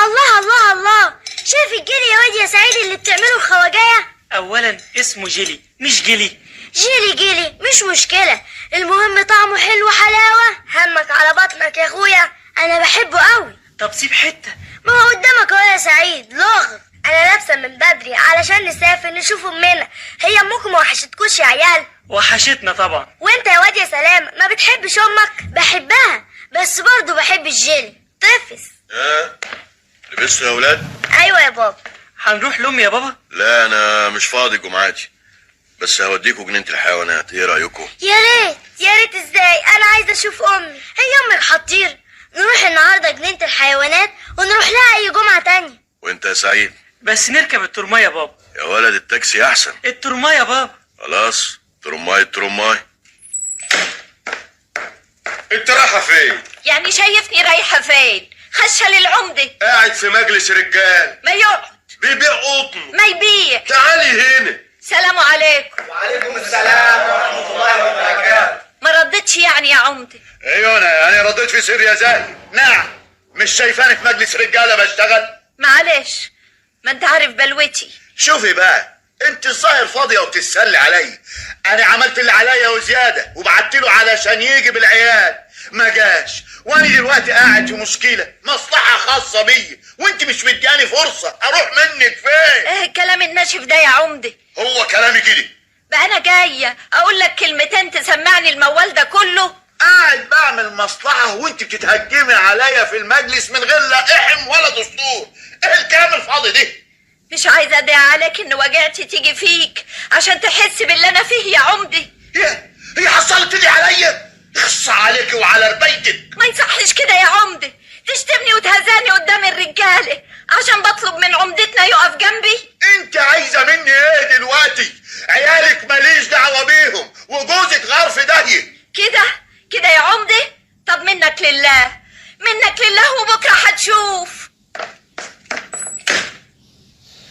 الله الله الله، شايف الجيلي يا واد يا سعيد اللي بتعمله الخواجايه؟ اولا اسمه جيلي مش جيلي. جيلي مش مشكله، المهم طعمه حلو حلاوه. همك على بطنك يا اخويا، انا بحبه قوي. طب سيب حته. ما هو قدامك اهو يا سعيد، لغط. انا لابسه من بدري علشان نسافر نشوف امنا. هي امكم ما وحشتكوش يا عيال؟ وحشتنا طبعا. وانت يا واد يا سلام ما بتحبش امك؟ بحبها بس برضه بحب الجيلي. طفس. لبستوا يا ولاد؟ ايوه يا بابا. هنروح لامي يا بابا؟ لا انا مش فاضي جمعاتي، بس هوديكوا جنينة الحيوانات، ايه رأيكم؟ يا ريت ازاي؟ انا عايزه اشوف امي. هي امك حطير؟ نروح النهارده جنينة الحيوانات ونروح لها اي جمعة تانية. وانت يا سعيد؟ بس نركب الترمايه يا بابا. يا ولد التاكسي احسن. الترمايه يا بابا. خلاص ترماي. انت رايحه فين؟ يعني شايفني رايحة فين؟ خشة للعمدة. قاعد في مجلس رجال ما يقعد. بيبيع قطن. ما يبيع. تعالي هنا. سلام عليكم. وعليكم السلام ورحمة الله وبركاته. ما ردتش يعني يا عمدة؟ ايوه انا رديت في سر يا زاهي. نعم، مش شايفاني في مجلس رجاله بشتغل؟ معلش، ما انت عارف بلوتي. شوفي بقى، انت الظاهر فاضيه وبتتسلي عليا. انا عملت اللي عليا وزياده وبعت له علشان يجي بالعيال، ما جاش، وانا دلوقتي قاعد في مشكله، مصلحه خاصه بيا، وانت مش مدياني فرصه اروح منك فين؟ ايه الكلام الناشف ده يا عمدة؟ هو كلامي كده؟ بقى انا جاية اقول لك كلمتين تسمعني الموال ده كله؟ قاعد بعمل مصلحه وانت بتتهجمي عليا في المجلس من غير لا احم ولا دستور. ايه الكلام الفاضي ده؟ مش عايزة ادعي عليك ان وجعتي تيجي فيك عشان تحس باللي انا فيه يا عمدة. هي حصلت لي عليا؟ اخص عليك وعلى ربيتك. ما يصحش كده يا عمدة، تشتمني وتهزاني قدام الرجالة عشان بطلب من عمدتنا يقف جنبي. انت عايزه مني ايه دلوقتي؟ عيالك ماليش دعوه بيهم، وجوزك غار في داهيه. كده يا عمدة؟ طب منك لله وبكرة هتشوف.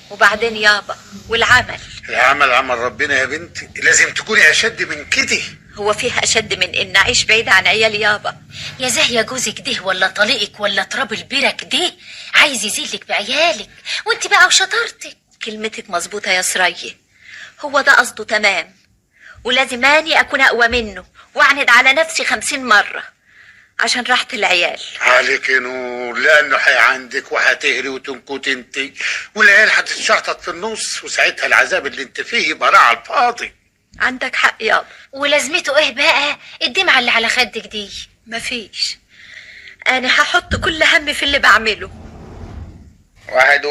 وبعدين يابا والعمل؟ العمل عمل ربنا يا بنتي، لازم تكوني أشد من كده. هو فيه أشد من إن أعيش بعيد عن عيالي يابا؟ يا زاهية جوزك ده ولا طليقك ولا تراب البرك ده عايز يزيلك بعيالك، وانت بقى وشطارتك. كلمتك مظبوطة يا سرية، هو ده قصده تمام، ولازم أني أكون أقوى منه وأعند على نفسي 50 مرة عشان راحة العيال. عليك نور، لأنه عندك وهتهري وتنكت انت، والعيال هتتشحطط في النص، وساعتها العذاب اللي انت فيه يبقى راعي على الفاضي. عندك حق يابا. ولازمته ايه بقى الدمعة اللي على خدك دي؟ مفيش، أنا هحط كل همي في اللي بعمله. واحد